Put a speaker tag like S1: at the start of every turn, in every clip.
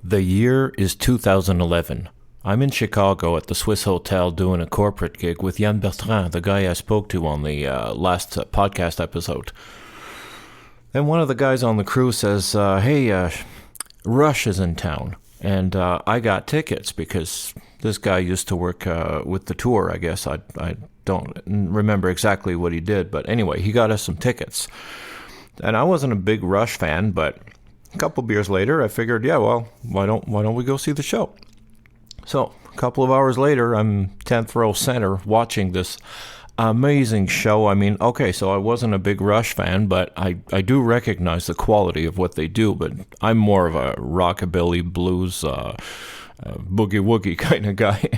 S1: The year is 2011. I'm in Chicago at the Swiss Hotel doing a corporate gig with Yann Bertrand, the guy I spoke to on the last podcast episode. Then one of the guys on the crew says, hey, Rush is in town. And I got tickets because this guy used to work with the tour, I guess. I don't remember exactly what he did, but anyway, he got us some tickets. And I wasn't a big Rush fan, but a couple beers later, I figured, yeah, well, why don't we go see the show? So a couple of hours later, I'm 10th row center watching this amazing show. I mean, okay, so I wasn't a big Rush fan, but I do recognize the quality of what they do, but I'm more of a rockabilly blues boogie-woogie kind of guy.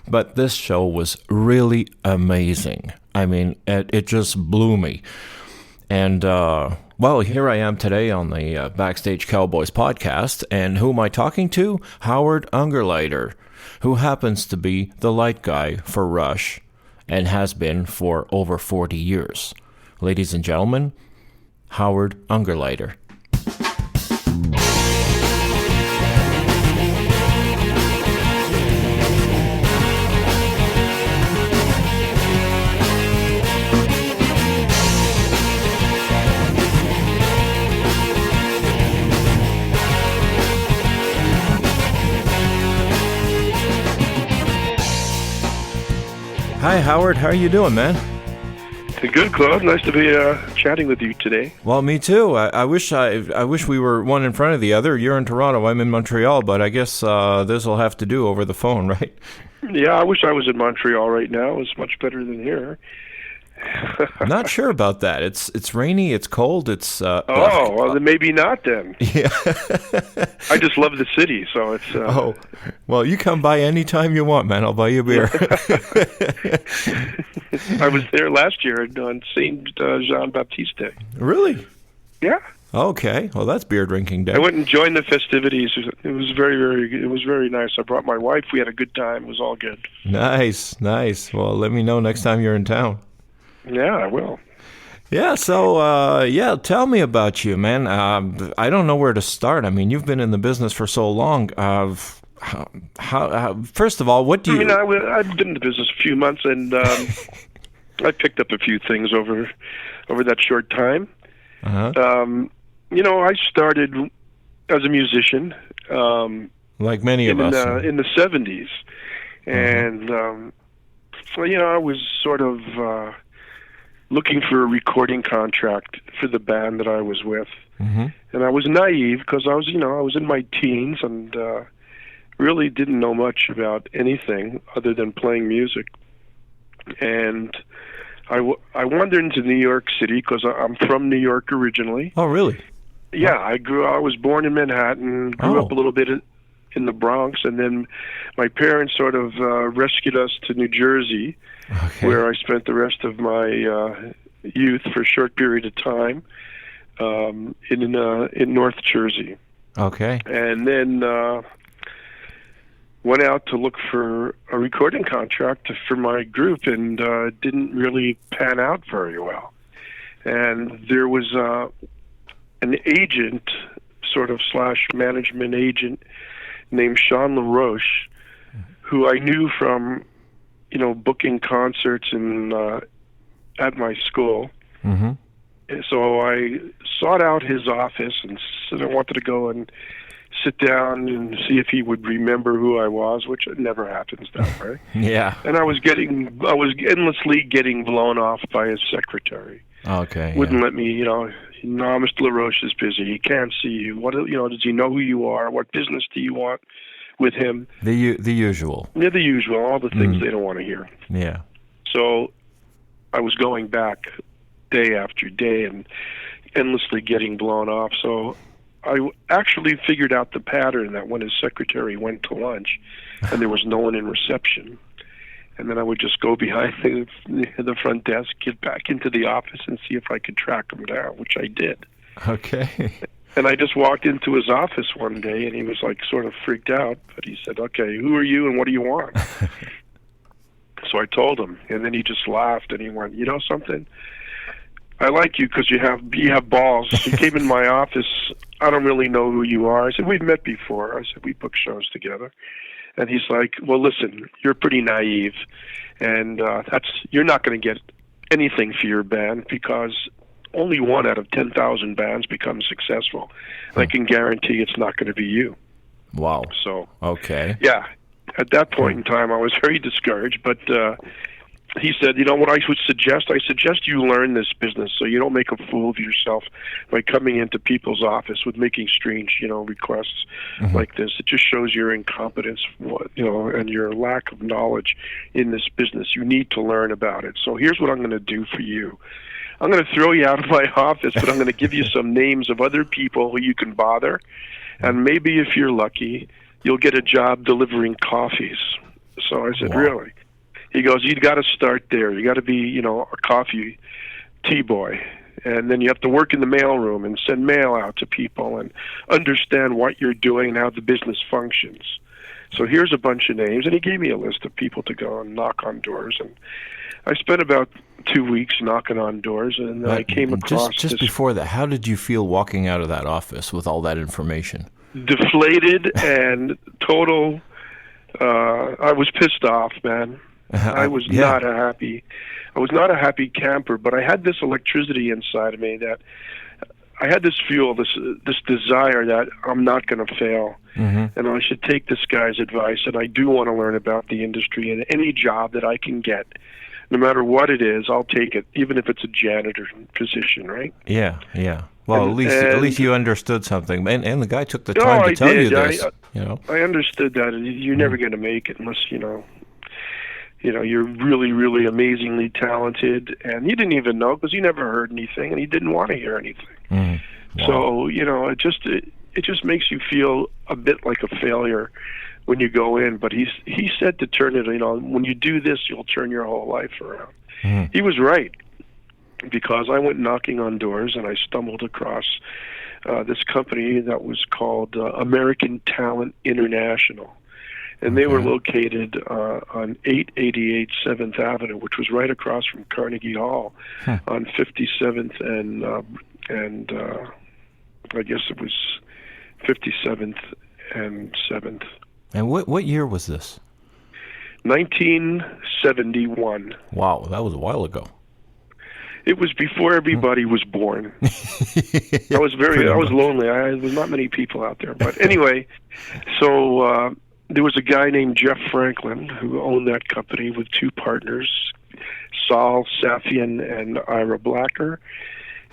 S1: But this show was really amazing. I mean, it just blew me. And, well, here I am today on the Backstage Cowboys Podcast, and who am I talking to? Howard Ungerleider, who happens to be the light guy for Rush and has been for over 40 years. Ladies and gentlemen, Howard Ungerleider. Hi, Howard. How are you doing, man?
S2: Good, Claude. Nice to be chatting with you today.
S1: Well, me too. I wish we were one in front of the other. You're in Toronto. I'm in Montreal, but I guess this will have to do over the phone, right?
S2: Yeah, I wish I was in Montreal right now. It's much better than here.
S1: Not sure about that. It's rainy. It's cold. It's
S2: well, then maybe not then.
S1: Yeah.
S2: I just love the city, so it's.
S1: Oh, well, you come by anytime you want, man. I'll buy you a beer.
S2: I was there last year on Saint Jean Baptiste Day.
S1: Really?
S2: Yeah.
S1: Okay. Well, that's beer drinking day.
S2: I went and joined the festivities. It was very nice. I brought my wife. We had a good time. It was all good.
S1: Nice. Well, let me know next time you're in town.
S2: Yeah, I will.
S1: Yeah, so, tell me about you, man. I don't know where to start. I mean, you've been in the business for so long. How first of all, what do you...
S2: I mean, I've been in the business a few months, and I picked up a few things over that short time.
S1: Uh-huh.
S2: I started as a musician.
S1: Like many of us.
S2: In the 70s. And, I was sort of... looking for a recording contract for the band that I was with. Mm-hmm. And I was naive because I was in my teens and really didn't know much about anything other than playing music. And I wandered into New York City because I'm from New York originally.
S1: Oh, really?
S2: Yeah, I was born in Manhattan, grew up a little bit in the Bronx, and then my parents sort of rescued us to New Jersey, where I spent the rest of my youth for a short period of time in North Jersey.
S1: Okay.
S2: And then went out to look for a recording contract for my group, and didn't really pan out very well. And there was an agent, sort of / management agent, named Sean LaRoche, who I knew from, booking concerts at my school. Mm-hmm. And so I sought out his office and said I wanted to go and sit down and see if he would remember who I was, which never happens that way.
S1: Yeah.
S2: And I was endlessly getting blown off by his secretary.
S1: Okay.
S2: Wouldn't let me, no, Mr. LaRoche is busy. He can't see you. What, does he know who you are? What business do you want with him?
S1: The usual.
S2: Yeah, the usual. All the things they don't want to hear.
S1: Yeah.
S2: So I was going back day after day and endlessly getting blown off. So I actually figured out the pattern that when his secretary went to lunch and there was no one in reception, and then I would just go behind the front desk, get back into the office, and see if I could track him down, which I did.
S1: Okay.
S2: And I just walked into his office one day, and he was like sort of freaked out. But he said, "Okay, who are you, and what do you want?" So I told him, and then he just laughed, and he went, "You know something? I like you because you have balls." He came in my office I don't really know who you are. I said, we've met before. I said, we book shows together. And he's like, well, listen, you're pretty naive, and you're not going to get anything for your band because only 1 out of 10,000 bands becomes successful. And I can guarantee it's not going to be you.
S1: Wow.
S2: So,
S1: okay.
S2: Yeah. At that point in time, I was very discouraged, but he said, you know what I would suggest? I suggest you learn this business so you don't make a fool of yourself by coming into people's office with making strange, requests like this. It just shows your incompetence, and your lack of knowledge in this business. You need to learn about it. So here's what I'm going to do for you. I'm going to throw you out of my office, but I'm going to give you some names of other people who you can bother, and maybe if you're lucky, you'll get a job delivering coffees. So I said,
S1: wow.
S2: Really? He goes, you got to start there. You got to be, a coffee tea boy. And then you have to work in the mailroom and send mail out to people and understand what you're doing and how the business functions. So here's a bunch of names. And he gave me a list of people to go and knock on doors. And I spent about 2 weeks knocking on doors, and I came across
S1: just before that, how did you feel walking out of that office with all that information?
S2: Deflated and total. I was pissed off, man. I was not a happy camper, but I had this electricity inside of me that I had this fuel, this desire that I'm not going to fail, and I should take this guy's advice, and I do want to learn about the industry, and any job that I can get, no matter what it is, I'll take it, even if it's a janitor position, right?
S1: Yeah. Well, at least you understood something, and the guy took the time to tell you this.
S2: I understood that, and you're never going to make it unless you're really, really amazingly talented, and he didn't even know because he never heard anything, and he didn't want to hear anything. Wow. So it just makes you feel a bit like a failure when you go in. But he said to turn it. When you do this, you'll turn your whole life around. He was right, because I went knocking on doors and I stumbled across this company that was called American Talent International. And they were located on 888 7th Avenue, which was right across from Carnegie Hall on 57th and I guess it was 57th and 7th.
S1: And what year was this?
S2: 1971.
S1: Wow, that was a while ago.
S2: It was before everybody was born. I was lonely. There was not many people out there. But anyway, so there was a guy named Jeff Franklin who owned that company with 2 partners, Saul Safian and Ira Blacker.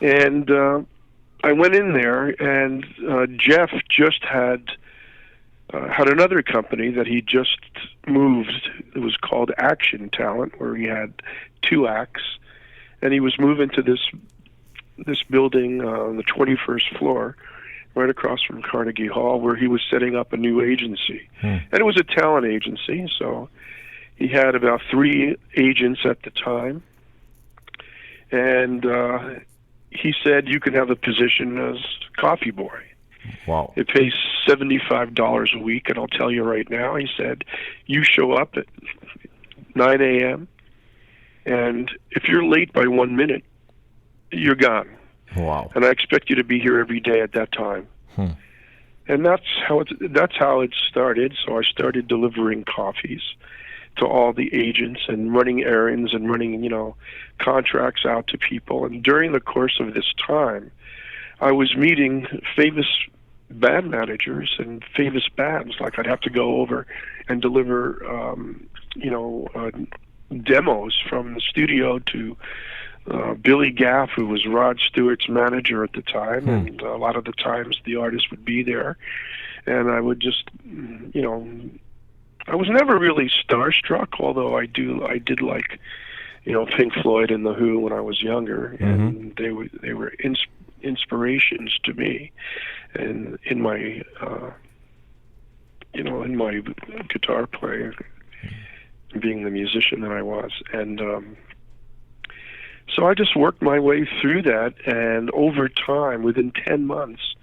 S2: And I went in there, and Jeff just had another company that he just moved. It was called Action Talent, where he had 2 acts. And he was moving to this building on the 21st floor, right across from Carnegie Hall, where he was setting up a new agency. And it was a talent agency, so he had about 3 agents at the time. And he said, you can have a position as coffee boy.
S1: Wow.
S2: It pays $75 a week, and I'll tell you right now, he said, you show up at 9 a.m., and if you're late by 1 minute, you're gone.
S1: Wow.
S2: And I expect you to be here every day at that time. And that's how it started. So I started delivering coffees to all the agents and running errands and running, contracts out to people. And during the course of this time, I was meeting famous band managers and famous bands. Like I'd have to go over and deliver, demos from the studio to Billy Gaff, who was Rod Stewart's manager at the time, and a lot of the times the artist would be there, and I would just, I was never really starstruck, although I did like, Pink Floyd and The Who when I was younger, and they were inspirations to me, and in my guitar playing, being the musician that I was, and so I just worked my way through that, and over time, within 10 months,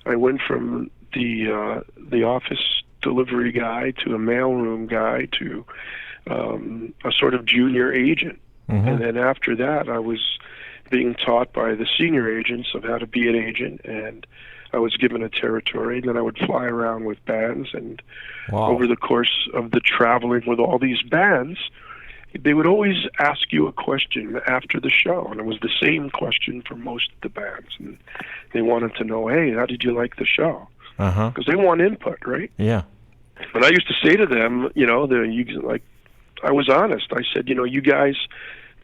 S2: I went from the office delivery guy to a mailroom guy to a sort of junior agent. And then after that, I was being taught by the senior agents of how to be an agent, and I was given a territory, and then I would fly around with bands, and
S1: Wow.
S2: over the course of the traveling with all these bands, they would always ask you a question after the show, and it was the same question for most of the bands, and they wanted to know, hey, how did you like the show?
S1: Uh-huh.
S2: Because they want input, right?
S1: Yeah.
S2: And I used to say to them, I was honest. I said, you guys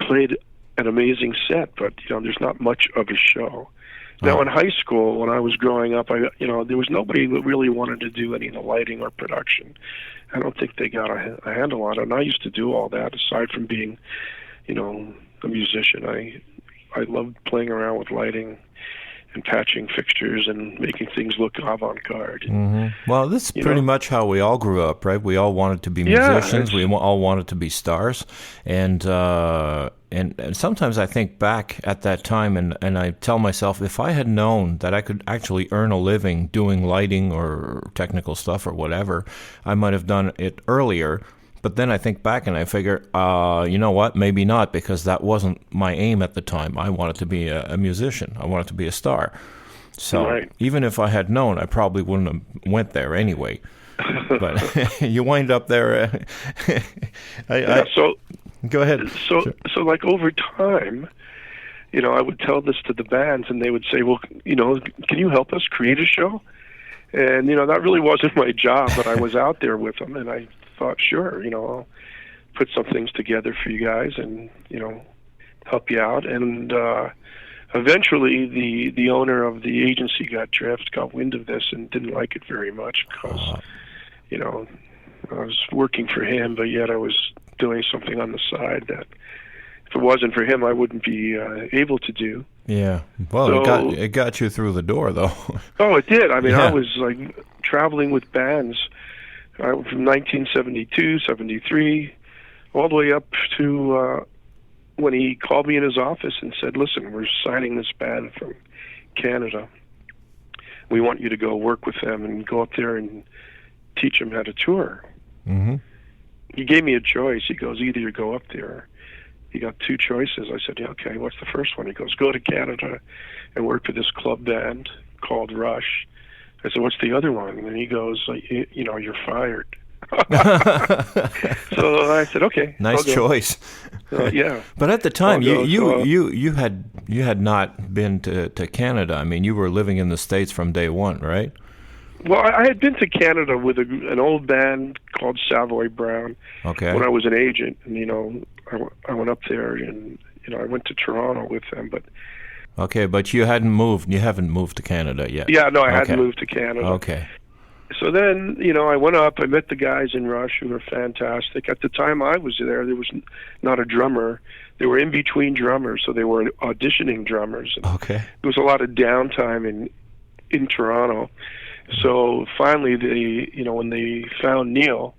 S2: played an amazing set, but there's not much of a show. Now, in high school, when I was growing up, there was nobody that really wanted to do any of the lighting or production. I don't think they got a handle on it. And I used to do all that. Aside from being, a musician, I loved playing around with lighting and patching fixtures and making things look avant-garde.
S1: Mm-hmm. Well, this is pretty much how we all grew up, right? We all wanted to be musicians. We all wanted to be stars. And sometimes I think back at that time and I tell myself, if I had known that I could actually earn a living doing lighting or technical stuff or whatever, I might have done it earlier. But then I think back and I figure, you know what, maybe not, because that wasn't my aim at the time. I wanted to be a musician. I wanted to be a star. So even if I had known, I probably wouldn't have went there anyway. But you wind up there.
S2: So
S1: go ahead.
S2: So like over time, I would tell this to the bands, and they would say, well, can you help us create a show? And, that really wasn't my job, but I was out there with them, and I thought, sure, I'll put some things together for you guys and, help you out. And eventually the owner of the agency got wind of this and didn't like it very much because, I was working for him, but yet I was doing something on the side that if it wasn't for him, I wouldn't be able to do.
S1: Yeah. Well, so, it got you through the door, though.
S2: Oh, it did. I mean, I was like traveling with bands from 1972, 73, all the way up to when he called me in his office and said, listen, we're signing this band from Canada. We want you to go work with them and go up there and teach them how to tour.
S1: Mm-hmm.
S2: He gave me a choice. He goes, either you go up there. He got two choices. I said, yeah, okay, what's the first one? He goes, go to Canada and work for this club band called Rush. I said, what's the other one? And he goes, you're fired. So I said, okay.
S1: Nice choice.
S2: Yeah.
S1: But at the time, you had not been to Canada. I mean, you were living in the States from day one, right?
S2: Well, I had been to Canada with an old band called Savoy Brown when I was an agent. And, I went up there and, I went to Toronto with them. But
S1: okay, but you hadn't moved. You haven't moved to Canada yet.
S2: Yeah, no, I hadn't moved to Canada.
S1: Okay.
S2: So then, I went up. I met the guys in Rush who were fantastic. At the time I was there was not a drummer. They were in between drummers, so they were auditioning drummers. And
S1: okay.
S2: There was a lot of downtime in Toronto. So finally, when they found Neil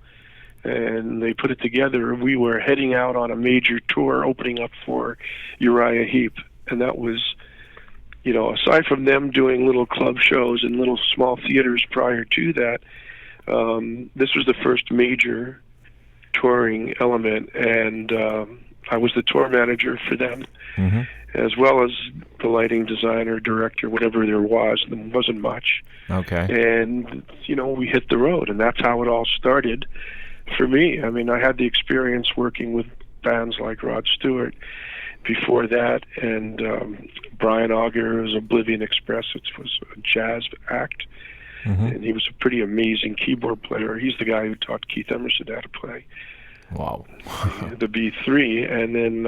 S2: and they put it together, we were heading out on a major tour, opening up for Uriah Heep, and that was, aside from them doing little club shows and little small theaters prior to that, this was the first major touring element, and I was the tour manager for them,
S1: mm-hmm.
S2: as well as the lighting designer, director, whatever there was. There wasn't much.
S1: Okay.
S2: And, we hit the road, and that's how it all started for me. I mean, I had the experience working with bands like Rod Stewart before that, and Brian Auger was Oblivion Express. It was a jazz act,
S1: mm-hmm.
S2: and he was a pretty amazing keyboard player. He's the guy who taught Keith Emerson how to play
S1: wow.
S2: the B3. And then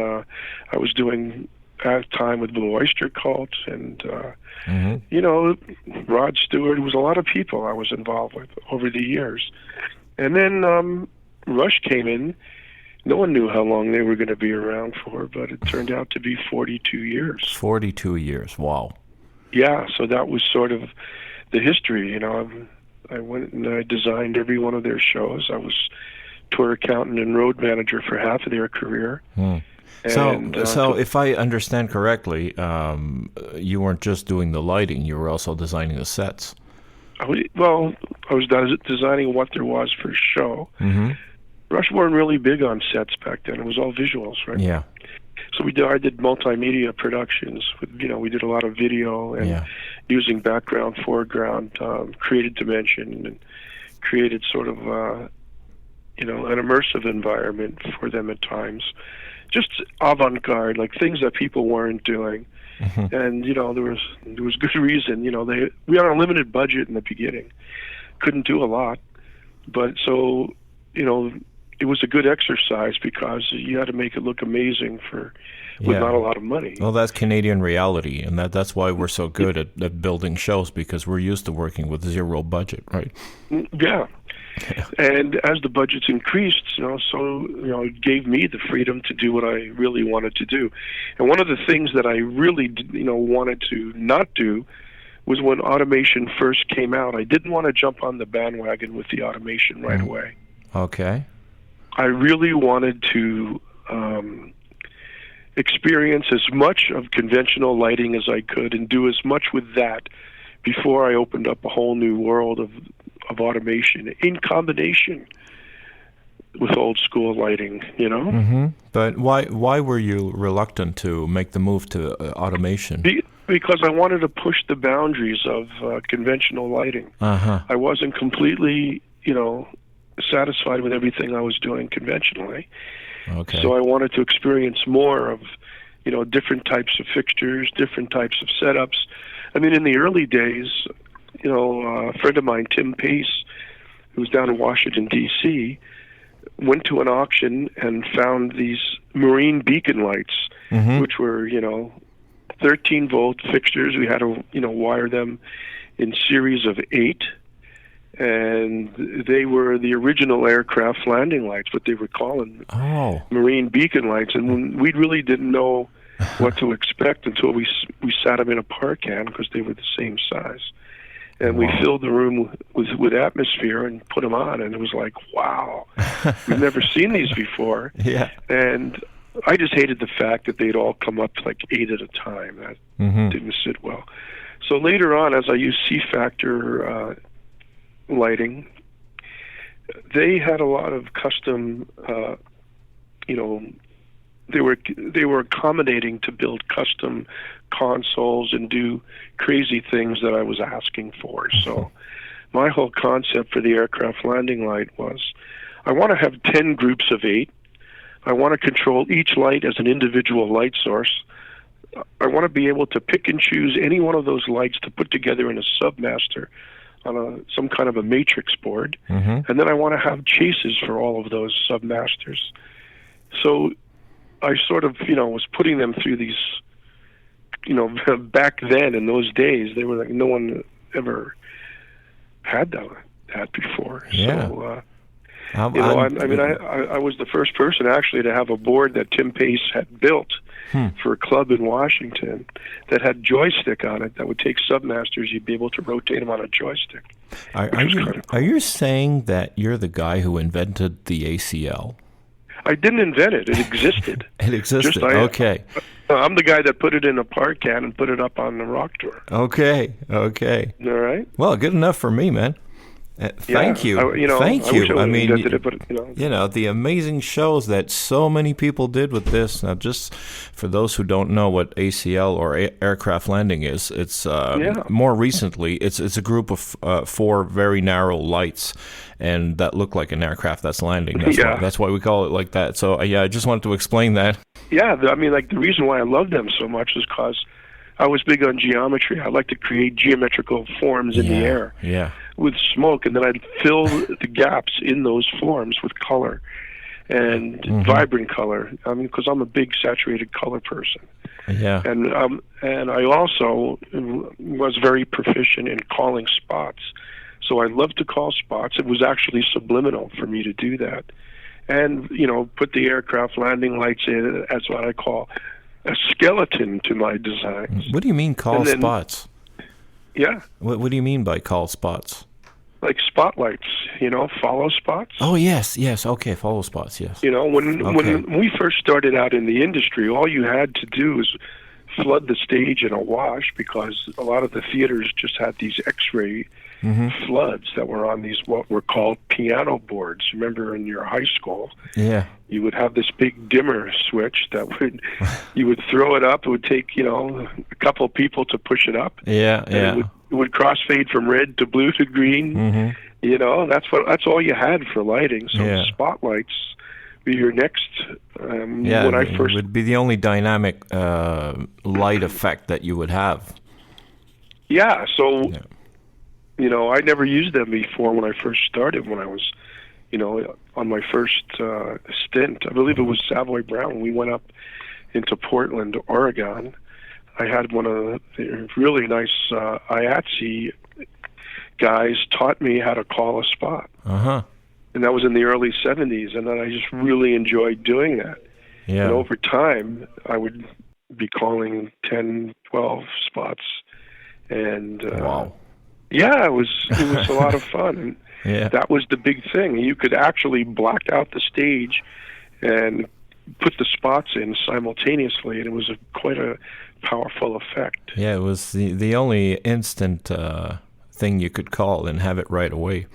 S2: I was doing time with Blue Oyster Cult, and
S1: mm-hmm.
S2: Rod Stewart. It was a lot of people I was involved with over the years. And then Rush came in. No one knew how long they were going to be around for, but it turned out to be 42 years.
S1: 42 years, wow.
S2: Yeah, so that was sort of the history. I went and I designed every one of their shows. I was tour accountant and road manager for half of their career.
S1: Hmm. So if I understand correctly, you weren't just doing the lighting, you were also designing the sets.
S2: I was designing what there was for show.
S1: Mm-hmm.
S2: Rush weren't really big on sets back then. It was all visuals, right?
S1: Yeah.
S2: So I did multimedia productions. We did a lot of video and using background, foreground, created dimension, and created sort of an immersive environment for them at times. Just avant-garde, like things that people weren't doing. Mm-hmm. And there was good reason. We had a limited budget in the beginning, couldn't do a lot, but so it was a good exercise because you had to make it look amazing with not a lot of money.
S1: Well, that's Canadian reality, and that's why we're so good at building shows, because we're used to working with zero budget, right?
S2: Yeah. And as the budgets increased, it gave me the freedom to do what I really wanted to do. And one of the things that I really, wanted to not do was when automation first came out. I didn't want to jump on the bandwagon with the automation right away.
S1: Okay.
S2: I really wanted to experience as much of conventional lighting as I could and do as much with that before I opened up a whole new world of automation in combination with old school lighting,
S1: Mm-hmm. But why were you reluctant to make the move to automation?
S2: Because I wanted to push the boundaries of conventional lighting.
S1: Uh-huh.
S2: I wasn't completely, satisfied with everything I was doing conventionally.
S1: Okay.
S2: So I wanted to experience more of, different types of fixtures, different types of setups. I mean, in the early days, a friend of mine, Tim Pace, who was down in Washington, D.C., went to an auction and found these marine beacon lights, mm-hmm. which were, 13-volt fixtures. We had to, wire them in series of 8. And they were the original aircraft landing lights, what they were calling marine beacon lights. And we really didn't know what to expect until we sat them in a par can, because they were the same size. And we filled the room with atmosphere and put them on, and it was like, wow, we've never seen these before.
S1: Yeah.
S2: And I just hated the fact that they'd all come up to like 8 at a time. That mm-hmm. didn't sit well. So later on, as I used C-Factor lighting, they had a lot of custom, they were accommodating to build custom consoles and do crazy things that I was asking for. So my whole concept for the aircraft landing light was, I want to have 10 groups of 8. I want to control each light as an individual light source. I want to be able to pick and choose any one of those lights to put together in a submaster on some kind of a matrix board. Mm-hmm. And then I want to have chases for all of those submasters. So I sort of, was putting them through these, back then in those days, they were like, no one ever had that before.
S1: Yeah.
S2: So, I was the first person actually to have a board that Tim Pace had built for a club in Washington that had joystick on it that would take submasters. You'd be able to rotate them on a joystick.
S1: Are you saying that you're the guy who invented the ACL?
S2: I didn't invent it. It existed.
S1: It existed. Okay.
S2: I'm the guy that put it in a par can and put it up on the rock tour.
S1: Okay.
S2: All right.
S1: Well, good enough for me, man. Thank you. Thank you. I mean, the amazing shows that so many people did with this. Now, just for those who don't know what ACL or aircraft landing is, it's more recently, it's a group of 4 very narrow lights, and that look like an aircraft that's landing. That's why we call it like that. So, I just wanted to explain that.
S2: Yeah, the reason why I love them so much is because I was big on geometry. I like to create geometrical forms in the air with smoke, and then I'd fill the gaps in those forms with color and vibrant color. I mean, because I'm a big saturated color person.
S1: Yeah.
S2: And I also was very proficient in calling spots. So I love to call spots. It was actually subliminal for me to do that. And, put the aircraft landing lights in as what I call a skeleton to my designs.
S1: What do you mean call spots?
S2: Yeah.
S1: What do you mean by call spots?
S2: Like spotlights, follow spots.
S1: Oh, yes. Okay, follow spots, yes.
S2: When we first started out in the industry, all you had to do was flood the stage in a wash because a lot of the theaters just had these X-ray floods that were on these what were called piano boards. Remember in your high school?
S1: Yeah.
S2: You would have this big dimmer switch that would you would throw it up. It would take a couple of people to push it up.
S1: Yeah, yeah.
S2: It would crossfade from red to blue to green.
S1: Mm-hmm.
S2: That's all you had for lighting. So spotlights were your next. When I first
S1: it would be the only dynamic light effect that you would have.
S2: Yeah. So. Yeah. I never used them before when I first started, when I was, on my first stint. I believe it was Savoy Brown. We went up into Portland, Oregon. I had one of the really nice IATSE guys taught me how to call a spot.
S1: Uh-huh.
S2: And that was in the early 70s, and then I just really enjoyed doing that. Yeah. And over time, I would be calling 10, 12 spots. And
S1: wow.
S2: Yeah, it was a lot of fun.
S1: Yeah.
S2: That was the big thing. You could actually black out the stage and put the spots in simultaneously, and it was quite a powerful effect.
S1: Yeah, it was the only instant thing you could call and have it right away.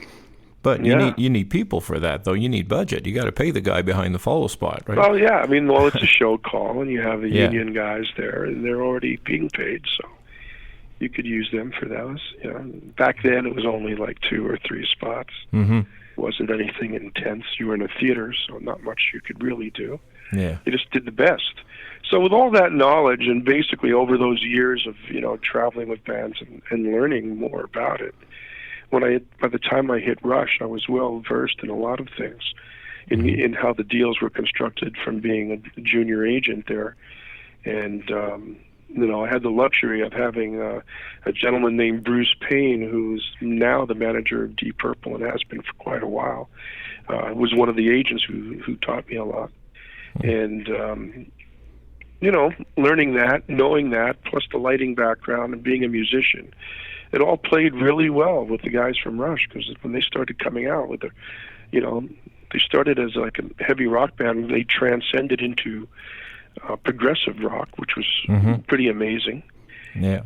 S1: But you need people for that, though. You need budget. You got to pay the guy behind the follow spot, right?
S2: Well, yeah. It's a show call, and you have the union guys there, and they're already being paid, so you could use them for those. Back then it was only like 2 or 3 spots.
S1: Mm-hmm.
S2: It wasn't anything intense. You were in a theater, so not much you could really do.
S1: Yeah.
S2: You just did the best. So with all that knowledge, and basically over those years of traveling with bands and learning more about it, by the time I hit Rush, I was well versed in a lot of things, in how the deals were constructed from being a junior agent there, and I had the luxury of having a gentleman named Bruce Payne, who's now the manager of Deep Purple and has been for quite a while. Was one of the agents who taught me a lot. And, learning that, knowing that, plus the lighting background and being a musician, it all played really well with the guys from Rush, because when they started coming out with they started as like a heavy rock band. They transcended into progressive rock, which was pretty amazing.
S1: Yeah.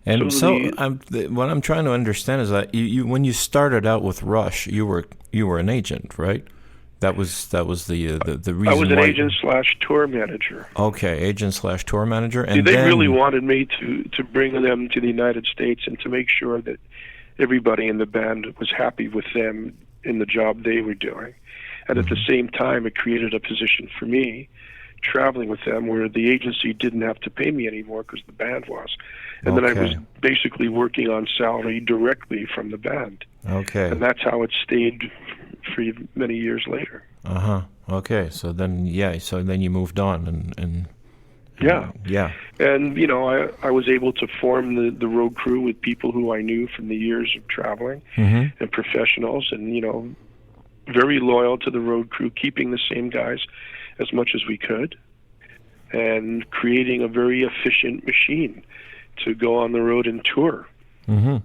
S1: And what I'm trying to understand is that you when you started out with Rush, you were an agent, right? That was the reason.
S2: I was an agent / tour manager.
S1: Okay, agent / tour manager. And
S2: they really wanted me to bring them to the United States and to make sure that everybody in the band was happy with them in the job they were doing. And at the same time, it created a position for me traveling with them where the agency didn't have to pay me anymore because the band was. And then I was basically working on salary directly from the band.
S1: Okay.
S2: And that's how it stayed for many years later.
S1: Uh-huh. Okay. So then you moved on and
S2: yeah. And, I was able to form the road crew with people who I knew from the years of traveling and professionals and, very loyal to the road crew, keeping the same guys as much as we could, and creating a very efficient machine to go on the road and tour.
S1: Mm-hmm.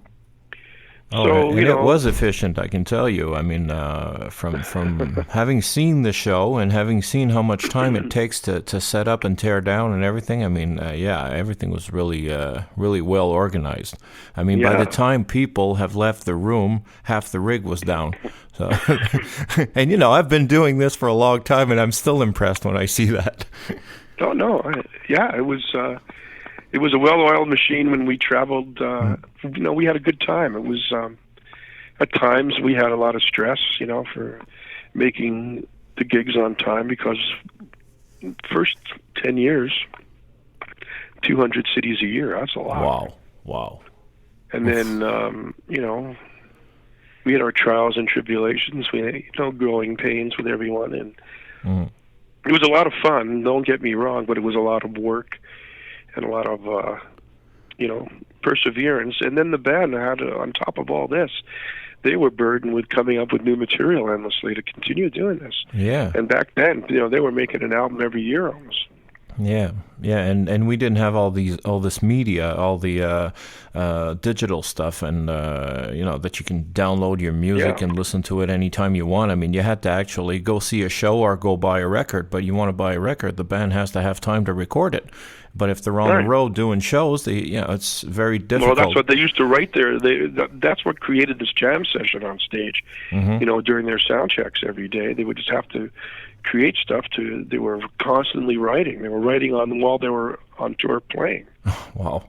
S1: So it was efficient, I can tell you. I mean, from having seen the show and having seen how much time it takes to set up and tear down and everything. I mean, everything was really really well organized. I mean, by the time people have left the room, half the rig was down. So, and I've been doing this for a long time, and I'm still impressed when I see that.
S2: Oh no, it was a well-oiled machine when we traveled. We had a good time. It was at times we had a lot of stress, for making the gigs on time, because first 10 years, 200 cities a year. That's a lot.
S1: Wow.
S2: And then we had our trials and tribulations. We had growing pains with everyone, and it was a lot of fun. Don't get me wrong, but it was a lot of work and a lot of perseverance. And then the band had, on top of all this, they were burdened with coming up with new material endlessly to continue doing this.
S1: Yeah.
S2: And back then, they were making an album every year almost.
S1: Yeah, and we didn't have all this media, all the digital stuff, and that you can download your music
S2: Yeah.
S1: and listen to it anytime you want. I mean, you had to actually go see a show or go buy a record. But you want to buy a record, the band has to have time to record it. But if they're on
S2: Right.
S1: the road doing shows, it's very difficult.
S2: Well, that's what they used to write there. That's what created this jam session on stage. During their sound checks every day, they would just have to create stuff. They were constantly writing. They were writing on while they were on tour playing.
S1: Wow.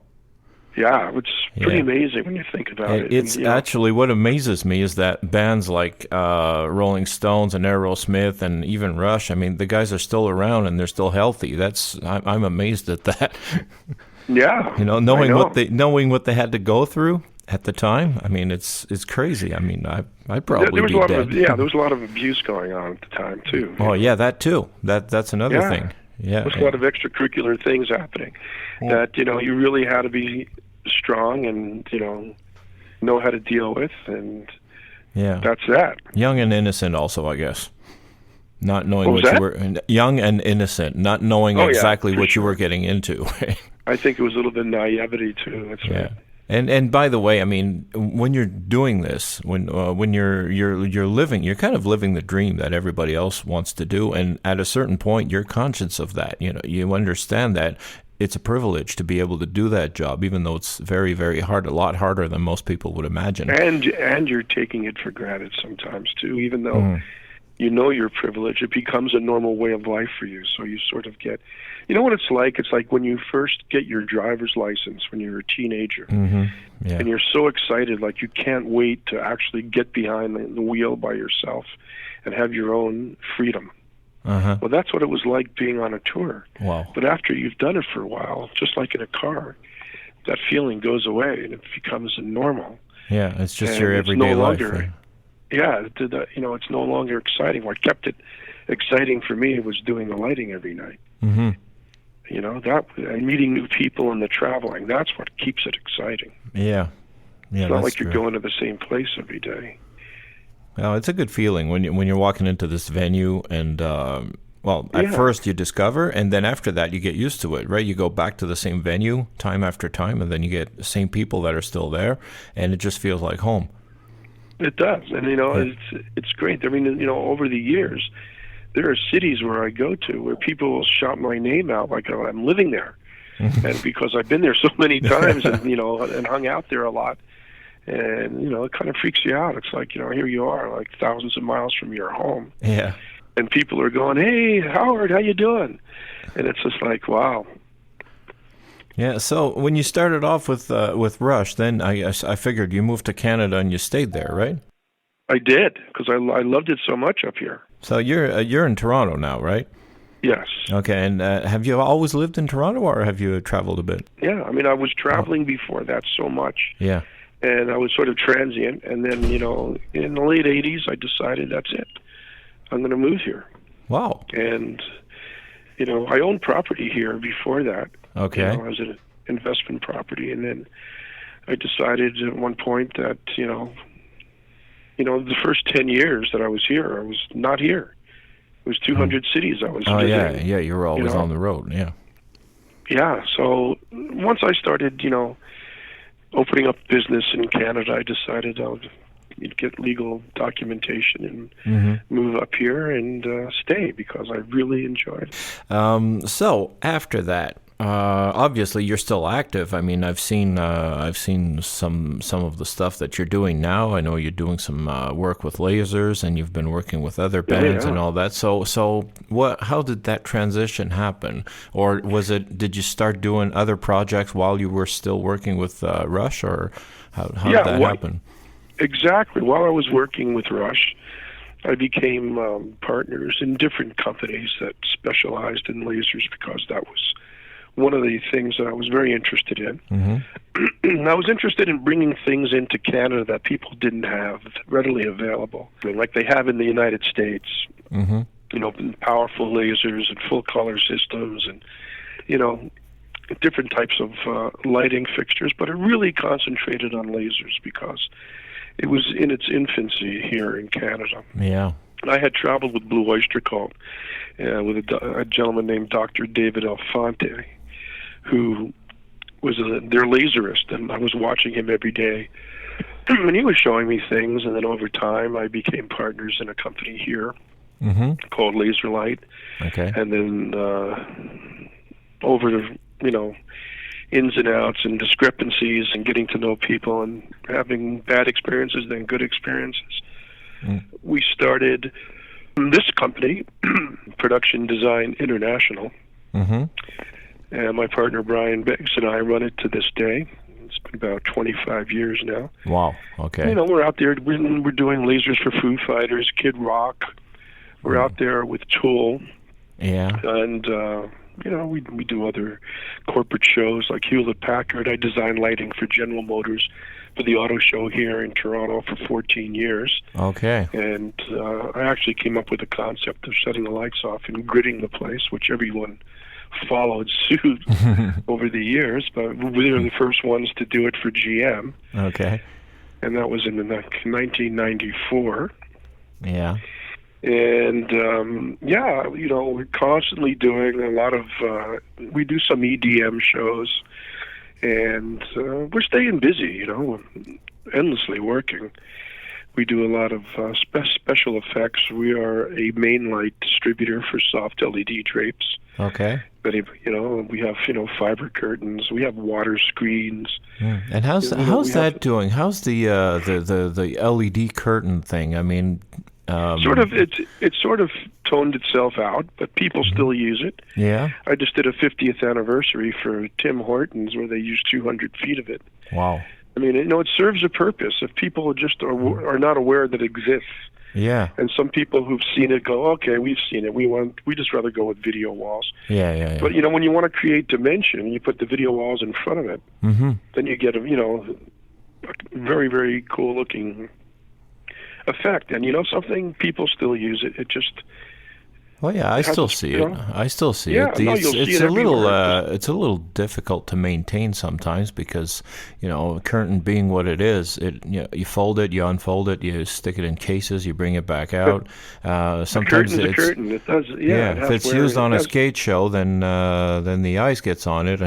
S2: Yeah, it's pretty amazing when you think about it.
S1: It's actually what amazes me is that bands like Rolling Stones and Aerosmith and even Rush, I mean, the guys are still around and they're still healthy. I'm amazed at that.
S2: Yeah,
S1: knowing what they had to go through at the time. I mean, it's crazy. I mean, I probably
S2: there was
S1: be
S2: a lot
S1: dead.
S2: there was a lot of abuse going on at the time too.
S1: Oh yeah, that too. That's another thing. Yeah,
S2: there's a lot of extracurricular things happening that you really had to be strong and know how to deal with, and that's that.
S1: Young and innocent, also, I guess. Not knowing
S2: what
S1: you were young and innocent, not knowing exactly what you were getting into.
S2: I think it was a little bit naivety too. That's right.
S1: And by the way, I mean, when you're doing this, when you're living, you're kind of living the dream that everybody else wants to do, and at a certain point, you're conscious of that. You understand that it's a privilege to be able to do that job, even though it's very, very hard, a lot harder than most people would imagine.
S2: And you're taking it for granted sometimes too, even though you know you're privileged. It becomes a normal way of life for you. So you sort of get, what it's like? It's like when you first get your driver's license when you're a teenager, and you're so excited, like you can't wait to actually get behind the wheel by yourself and have your own freedom. Well, that's what it was like being on a tour.
S1: Wow.
S2: But after you've done it for a while, just like in a car, that feeling goes away and it becomes normal.
S1: Yeah, it's just your everyday life. Right?
S2: Yeah, it's no longer exciting. What kept it exciting for me was doing the lighting every night. And meeting new people and the traveling. That's what keeps it exciting.
S1: Yeah,
S2: it's not like you're going to the same place every day.
S1: Well, it's a good feeling when you're walking into this venue, and at first you discover, and then after that you get used to it, right? You go back to the same venue time after time, and then you get the same people that are still there, and it just feels like home.
S2: It does, and it's great. I mean, over the years, there are cities where I go to where people will shout my name out like I'm living there, and because I've been there so many times, and and hung out there a lot. And, it kind of freaks you out. It's like, here you are, like thousands of miles from your home.
S1: Yeah.
S2: And people are going, hey, Howard, how you doing? And it's just like, wow.
S1: Yeah, so when you started off with Rush, then I figured you moved to Canada and you stayed there, right?
S2: I did, because I loved it so much up here.
S1: So you're in Toronto now, right?
S2: Yes.
S1: Okay, and have you always lived in Toronto, or have you traveled a bit?
S2: Yeah, I mean, I was traveling before that so much.
S1: Yeah.
S2: And I was sort of transient, and then, in the late 80s, I decided that's it. I'm going to move here.
S1: Wow.
S2: And, I owned property here before that.
S1: Okay.
S2: I was an investment property, and then I decided at one point that, the first 10 years that I was here, I was not here. It was 200 cities I was visiting.
S1: Yeah, you were always on the road, yeah.
S2: Yeah, so once I started, opening up business in Canada, I decided I would get legal documentation and move up here and stay because I really enjoyed it.
S1: So after that, obviously you're still active. I mean, I've seen some of the stuff that you're doing now. I know you're doing some work with lasers, and you've been working with other bands and all that. So how did that transition happen? Or did you start doing other projects while you were still working with Rush, or how did that happen?
S2: Exactly. While I was working with Rush, I became partners in different companies that specialized in lasers because that was one of the things that I was very interested in. Mm-hmm. I was interested in bringing things into Canada that people didn't have readily available, like they have in the United States. Mm-hmm. Powerful lasers and full color systems, and different types of lighting fixtures, but it really concentrated on lasers because it was in its infancy here in Canada.
S1: Yeah.
S2: I had traveled with Blue Oyster Cult, with a gentleman named Dr. David Alfonte, who was their laserist, and I was watching him every day. And he was showing me things, and then over time I became partners in a company here called Laserlight.
S1: Okay.
S2: And then over the, ins and outs and discrepancies and getting to know people and having bad experiences, then good experiences, we started this company, Production Design International. And my partner Brian Biggs and I run it to this day. It's been about 25 years now.
S1: Wow. Okay.
S2: We're out there. We're doing lasers for Foo Fighters, Kid Rock. We're out there with Tool.
S1: Yeah.
S2: And we do other corporate shows like Hewlett Packard. I designed lighting for General Motors for the auto show here in Toronto for 14 years.
S1: Okay.
S2: And I actually came up with the concept of shutting the lights off and gridding the place, which everyone followed suit over the years, but we were the first ones to do it for GM.
S1: Okay.
S2: And that was in 1994.
S1: Yeah.
S2: And we're constantly doing a lot of we do some EDM shows, and we're staying busy, endlessly working. We do a lot of special effects. We are a main light distributor for soft LED drapes.
S1: Okay.
S2: But we have fiber curtains. We have water screens.
S1: And how's that doing? How's the LED curtain thing? I mean,
S2: it's sort of toned itself out, but people still use it.
S1: Yeah.
S2: I just did a 50th anniversary for Tim Hortons where they used 200 feet of it.
S1: Wow.
S2: I mean, it serves a purpose. If people just are not aware that it exists.
S1: Yeah.
S2: And some people who've seen it go, okay, we've seen it. We just rather go with video walls.
S1: Yeah.
S2: But when you want to create dimension, you put the video walls in front of it. Then you get a very, very cool looking effect. And something, people still use it. It just.
S1: Well, yeah, I still see it. I still see
S2: it.
S1: It's a little difficult to maintain sometimes because, curtain being what it is, you fold it, you unfold it, you stick it in cases, you bring it back out. Sometimes
S2: it's a curtain. It does.
S1: Yeah, if it's used on a skate show, then the ice gets on it.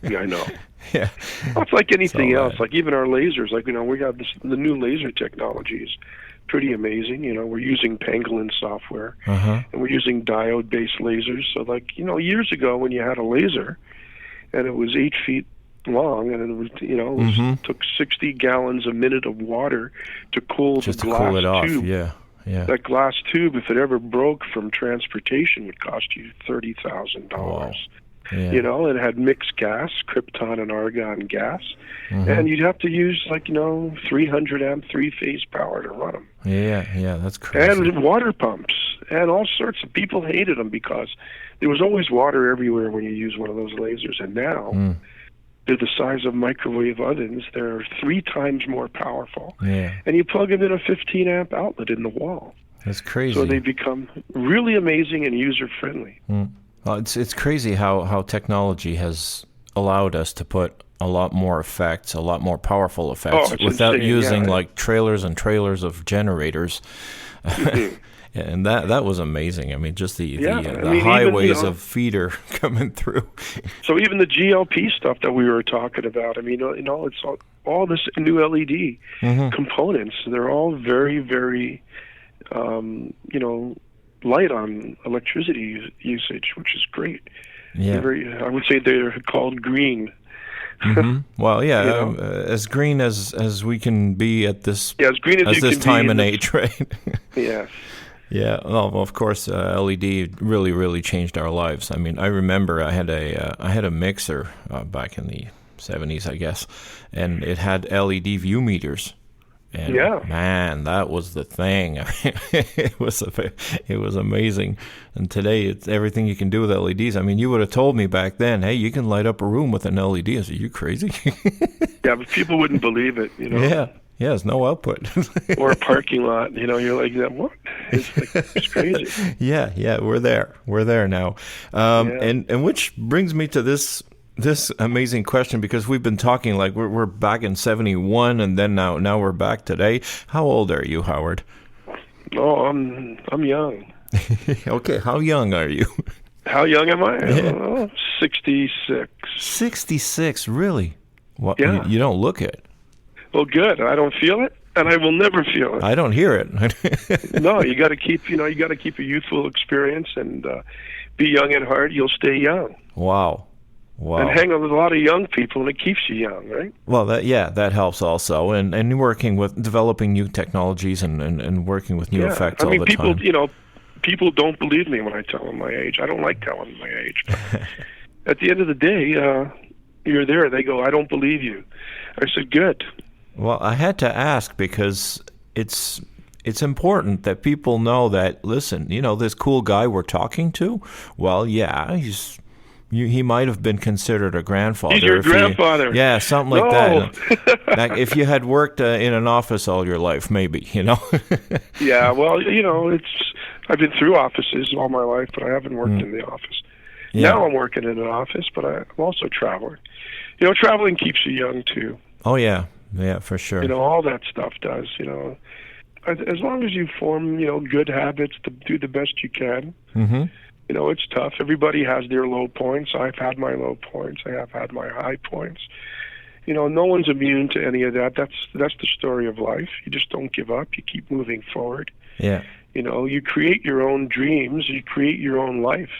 S2: Yeah, I know.
S1: Yeah,
S2: well, it's like anything else. Like even our lasers, we have the new laser technologies. Pretty amazing. We're using Pangolin software, and we're using diode-based lasers. So, years ago when you had a laser, and it was 8 feet long, and it was, took 60 gallons a minute of water to cool
S1: just
S2: the
S1: to
S2: glass
S1: cool it off.
S2: tube.
S1: Yeah.
S2: That glass tube, if it ever broke from transportation, would cost you $30,000.
S1: Wow. Yeah.
S2: It had mixed gas, krypton and argon gas, and you'd have to use 300 amp 3-phase power to run them.
S1: Yeah, that's crazy.
S2: And water pumps and all sorts of people hated them because there was always water everywhere when you use one of those lasers, and now they're the size of microwave ovens. They're 3 times more powerful.
S1: Yeah,
S2: and you plug them in a 15 amp outlet in the wall.
S1: That's crazy.
S2: So they become really amazing and user friendly.
S1: Well, it's crazy how technology has allowed us to put a lot more effects, a lot more powerful effects, without
S2: insane.
S1: using trailers and trailers of generators. And that was amazing. I mean, just the highways of feeder coming through.
S2: So even the GLP stuff that we were talking about, I mean, it's all this new LED components. They're all very, very, light on electricity usage, which is great.
S1: Yeah,
S2: I would say they're called green.
S1: Well, yeah, as green as we can be at this
S2: as green as
S1: this time and age, right?
S2: Yeah.
S1: Yeah, well, of course, LED really, really changed our lives. I mean, I remember I had a mixer back in the 70s, I guess, and it had LED view meters. And man, that was the thing. I mean, it was amazing. And today, it's everything you can do with LEDs. I mean, you would have told me back then, hey, you can light up a room with an LED. I said, you crazy?
S2: Yeah, but people wouldn't believe it,
S1: Yeah, there's no output.
S2: Or a parking lot, you're like, what? It's crazy.
S1: Yeah, we're there now. And which brings me to this amazing question, because we've been talking like we're back in 71, and then now we're back today. How old are you, Howard?
S2: Oh, I'm young.
S1: Okay, how young are you?
S2: How young am I?
S1: Yeah.
S2: 66.
S1: 66, really? Well,
S2: Yeah.
S1: you don't look it.
S2: Well, good. I don't feel it, and I will never feel it.
S1: I don't hear it.
S2: No, you got to keep, you got to keep a youthful experience and be young at heart. You'll stay young.
S1: Wow.
S2: And hang out with a lot of young people, and it keeps you young, right?
S1: Well, that helps also, and working with developing new technologies and working with new effects all the
S2: people,
S1: time.
S2: People don't believe me when I tell them my age. I don't like telling them my age. At the end of the day, you're there. They go, I don't believe you. I said, good.
S1: Well, I had to ask because it's important that people know that, listen, this cool guy we're talking to, well, yeah, he might have been considered a grandfather.
S2: He's your grandfather.
S1: Yeah, something like that. Like if you had worked in an office all your life, maybe,
S2: Yeah, well, I've been through offices all my life, but I haven't worked in the office.
S1: Yeah.
S2: Now I'm working in an office, but I'm also traveling. Traveling keeps you young, too.
S1: Oh, yeah. Yeah, for sure.
S2: All that stuff does, As long as you form, good habits to do the best you can.
S1: Mm-hmm.
S2: It's tough. Everybody has their low points. I've had my low points. I have had my high points. No one's immune to any of that. That's the story of life. You just don't give up. You keep moving forward.
S1: Yeah.
S2: You create your own dreams. You create your own life.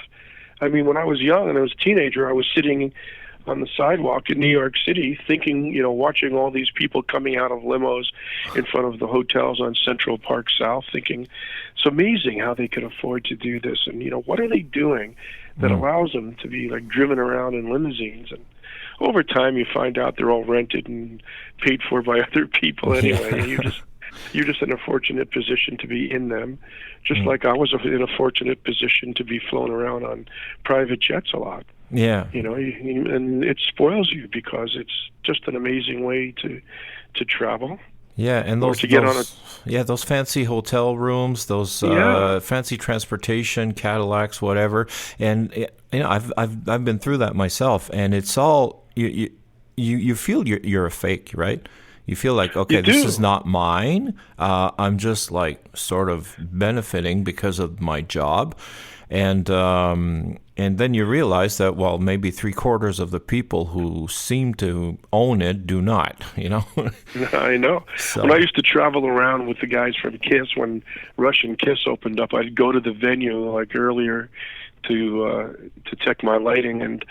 S2: I mean, when I was young and I was a teenager, I was sitting on the sidewalk in New York City thinking, watching all these people coming out of limos in front of the hotels on Central Park South, thinking it's amazing how they could afford to do this. And, what are they doing that allows them to be like driven around in limousines? And over time, you find out they're all rented and paid for by other people anyway. And you're just in a fortunate position to be in them, just like I was in a fortunate position to be flown around on private jets a lot.
S1: Yeah.
S2: And it spoils you because it's just an amazing way to travel.
S1: Yeah, and those fancy hotel rooms, those fancy transportation, Cadillacs, whatever. And I've been through that myself, and it's all you feel you're a fake, right? You feel like, okay, this is not mine. I'm just like sort of benefiting because of my job. And then you realize that, well, maybe 3/4 of the people who seem to own it do not,
S2: I know.
S1: So.
S2: When I used to travel around with the guys from Kiss, when Russian Kiss opened up, I'd go to the venue like earlier to check my lighting, and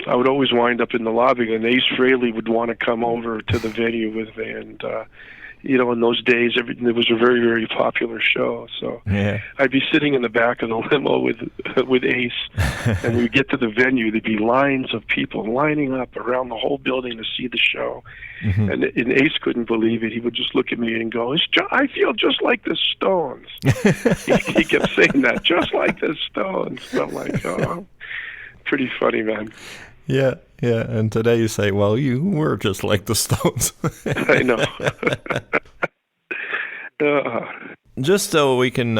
S2: I would always wind up in the lobby, and Ace Frehley would want to come over to the venue with me, and in those days, it was a very, very popular show. So I'd be sitting in the back of the limo with Ace, and we'd get to the venue. There'd be lines of people lining up around the whole building to see the show. Mm-hmm. And Ace couldn't believe it. He would just look at me and go, I feel just like the Stones. he kept saying that, just like the Stones. So I'm like, oh, pretty funny, man.
S1: Yeah, and today you say, well, you were just like the Stones.
S2: I know.
S1: Just so we can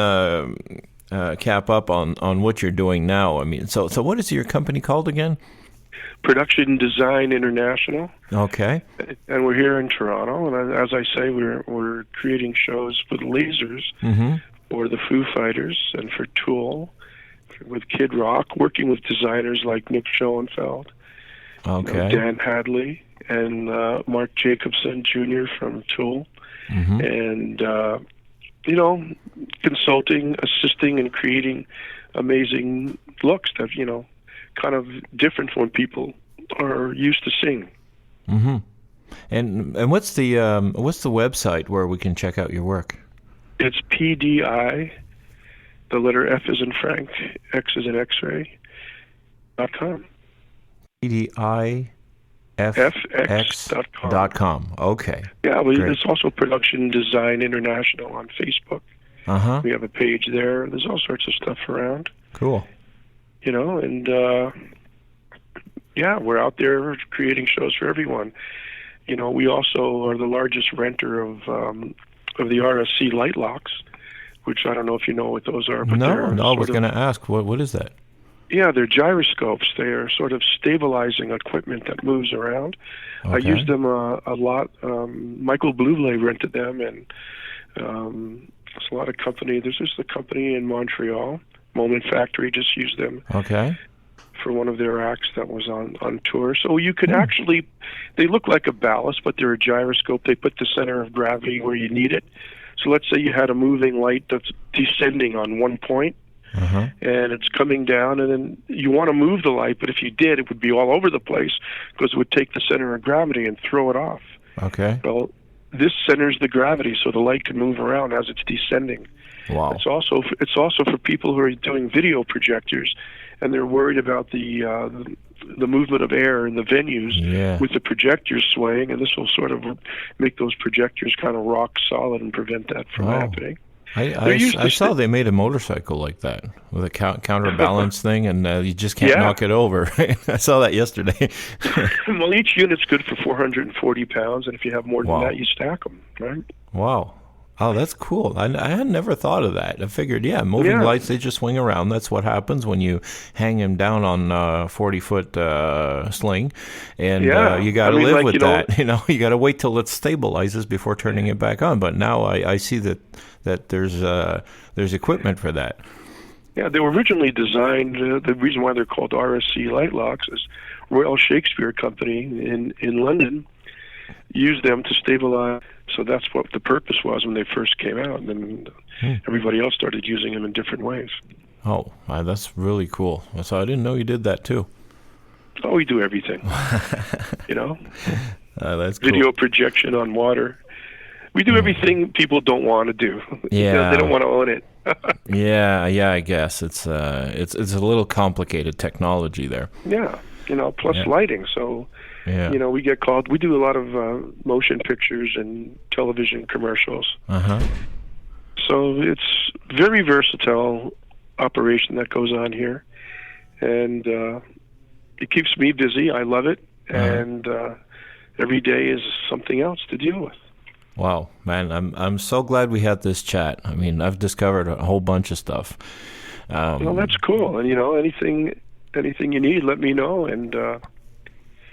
S1: cap up on what you're doing now, I mean, so what is your company called again?
S2: Production Design International.
S1: Okay.
S2: And we're here in Toronto, and as I say, we're creating shows with lasers for the Foo Fighters and for Tool, with Kid Rock, working with designers like Nick Schoenfeld, Dan Hadley, and Mark Jacobson Jr. from Tool, and consulting, assisting, and creating amazing looks that kind of different from what people are used to seeing.
S1: Mm-hmm. And what's the website where we can check out your work? It's
S2: PDI. The letter F is in Frank, X is in X-ray, .com.
S1: PDIFX.com. Okay.
S2: Yeah, there's also Production Design International on Facebook.
S1: Uh-huh.
S2: We have a page there. There's all sorts of stuff around.
S1: Cool.
S2: And we're out there creating shows for everyone. We also are the largest renter of the RSC light locks, which I don't know if you know what those are. But
S1: no, I was going to ask, what is that?
S2: Yeah, they're gyroscopes. They are sort of stabilizing equipment that moves around. Okay. I use them a lot. Michael Bublé rented them, and There's a lot of company. There's just a company in Montreal, Moment Factory, just used them
S1: Okay.
S2: for one of their acts that was on tour. So you could actually, they look like a ballast, but they're a gyroscope. They put the center of gravity where you need it. So let's say you had a moving light that's descending on one point, and it's coming down, and then you want to move the light, but if you did, it would be all over the place because it would take the center of gravity and throw it off.
S1: Okay.
S2: Well, this centers the gravity so the light can move around as it's descending.
S1: Wow.
S2: It's also for people who are doing video projectors, and they're worried about the movement of air in the venues with the projectors swaying, and this will sort of make those projectors kind of rock solid and prevent that from happening.
S1: I saw they made a motorcycle like that with a counterbalance thing, and you just can't knock it over. I saw that yesterday.
S2: Well, each unit's good for 440 pounds, and if you have more than that, you stack them, right?
S1: Wow. Oh, that's cool. I had never thought of that. I figured, moving lights, they just swing around. That's what happens when you hang them down on a 40-foot sling. And you got to live with that. You got to wait till it stabilizes before turning it back on. But now I see that there's equipment for that.
S2: Yeah, they were originally designed, the reason why they're called RSC light locks is Royal Shakespeare Company in London used them to stabilize. So that's what the purpose was when they first came out, and then everybody else started using them in different ways.
S1: Oh, that's really cool. So I didn't know you did that too.
S2: Oh, we do everything.
S1: That's cool.
S2: Video projection on water. We do everything people don't want to do.
S1: Yeah,
S2: they don't want to own it.
S1: yeah. I guess it's a little complicated technology there.
S2: Yeah, plus lighting. So.
S1: Yeah.
S2: We get called. We do a lot of motion pictures and television commercials. So it's very versatile operation that goes on here, and it keeps me busy. I love it, and every day is something else to deal with.
S1: Wow, man, I'm so glad we had this chat. I mean, I've discovered a whole bunch of stuff.
S2: Well, that's cool, and anything you need, let me know, and.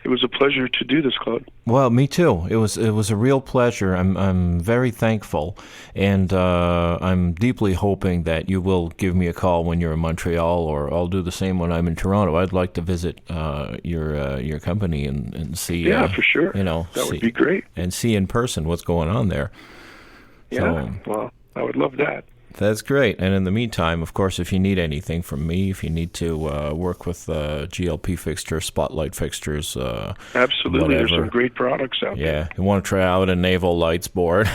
S2: It was a pleasure to do this, Claude.
S1: Well, me too. It was a real pleasure. I'm very thankful, and I'm deeply hoping that you will give me a call when you're in Montreal, or I'll do the same when I'm in Toronto. I'd like to visit your company and see.
S2: Yeah, for sure. That would be great.
S1: And see in person what's going on there.
S2: Yeah. Well, I would love that.
S1: That's great. And in the meantime, of course, if you need anything from me, if you need to work with GLP fixtures, spotlight fixtures,
S2: absolutely,
S1: whatever.
S2: There's some great products out there.
S1: Yeah, you want to try out an Avo Lights board?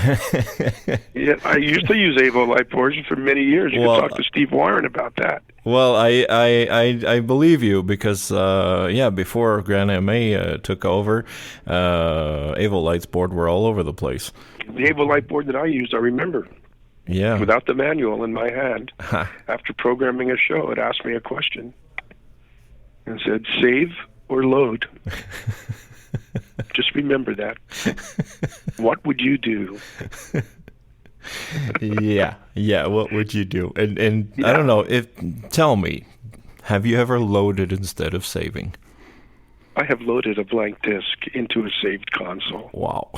S2: Yeah, I used to use Avo light boards for many years. You could talk to Steve Warren about that.
S1: Well, I believe you because before Grand MA took over, Avo Lights board were all over the place.
S2: The Avo light board that I used, I remember.
S1: Yeah.
S2: Without the manual in my hand, after programming a show, it asked me a question and said, save or load? Just remember that. What would you do?
S1: Yeah. What would you do? And I don't know. Tell me, have you ever loaded instead of saving?
S2: I have loaded a blank disk into a saved console.
S1: Wow.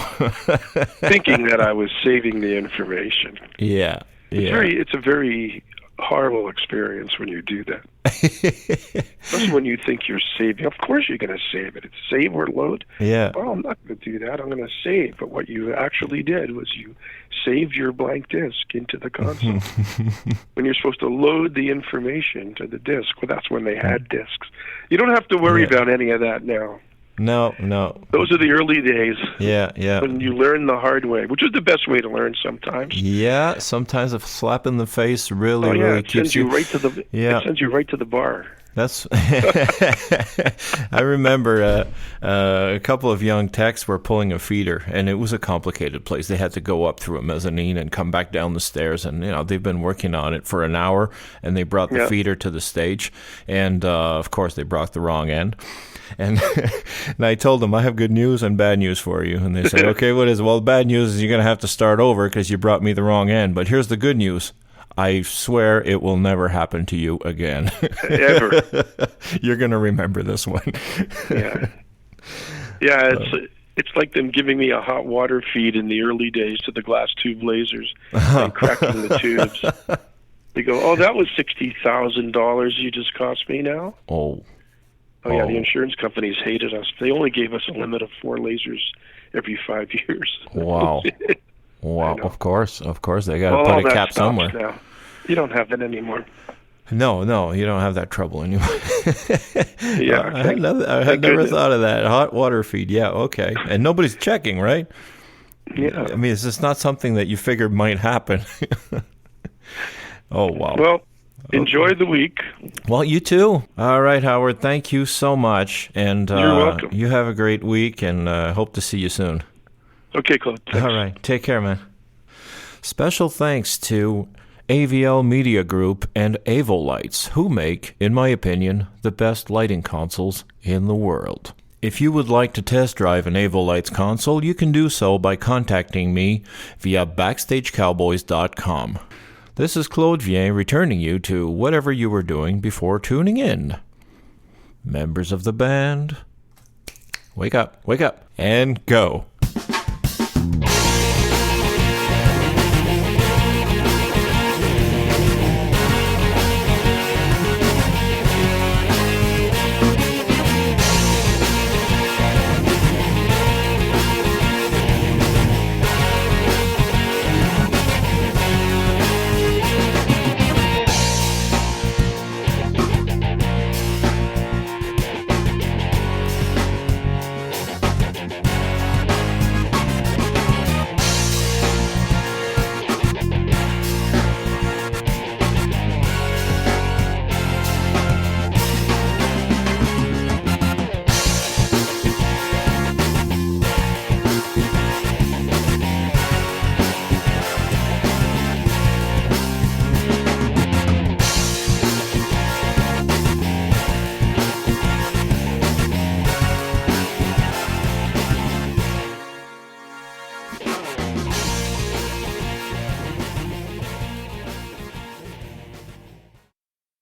S2: Thinking that I was saving the information.
S1: Yeah.
S2: It's a very horrible experience when you do that. Especially when you think you're saving. Of course you're going to save it. It's save or load.
S1: Yeah.
S2: Well, I'm not going to do that. I'm going to save. But what you actually did was you saved your blank disk into the console. When you're supposed to load the information to the disk, well, that's when they had disks. You don't have to worry about any of that now.
S1: No.
S2: Those are the early days.
S1: Yeah.
S2: When you learn the hard way, which is the best way to learn sometimes.
S1: Yeah, sometimes a slap in the face really keeps you.
S2: It sends you right to the bar.
S1: That's. I remember a couple of young techs were pulling a feeder, and it was a complicated place. They had to go up through a mezzanine and come back down the stairs, and they've been working on it for an hour, and they brought the feeder to the stage, and of course they brought the wrong end. And I told them, I have good news and bad news for you. And they said, okay, what is it? Well, the bad news is you're going to have to start over because you brought me the wrong end. But here's the good news. I swear it will never happen to you again. Ever. You're going to remember this one.
S2: Yeah. Yeah, It's like them giving me a hot water feed in the early days to the glass tube lasers and cracking the tubes. They go, oh, that was $60,000 you just cost me now?
S1: Oh,
S2: yeah, the insurance companies hated us. They only gave us a limit of 4 lasers every 5 years.
S1: Wow. Wow, of course. They got to put a cap somewhere.
S2: Now. You don't have that anymore.
S1: No, you don't have that trouble anymore.
S2: Yeah.
S1: I had never thought of that. Hot water feed. Yeah, okay. And nobody's checking, right?
S2: Yeah.
S1: I mean, is this not something that you figured might happen? Oh, wow.
S2: Well, enjoy the week.
S1: Well, you too. All right, Howard. Thank you so much. And
S2: you're welcome.
S1: You have a great week, and hope to see you soon.
S2: Okay, Claude. Thanks.
S1: All right. Take care, man. Special thanks to AVL Media Group and Avolights, who make, in my opinion, the best lighting consoles in the world. If you would like to test drive an Avolights console, you can do so by contacting me via BackstageCowboys.com. This is Claude Vien returning you to whatever you were doing before tuning in. Members of the band, wake up, and go.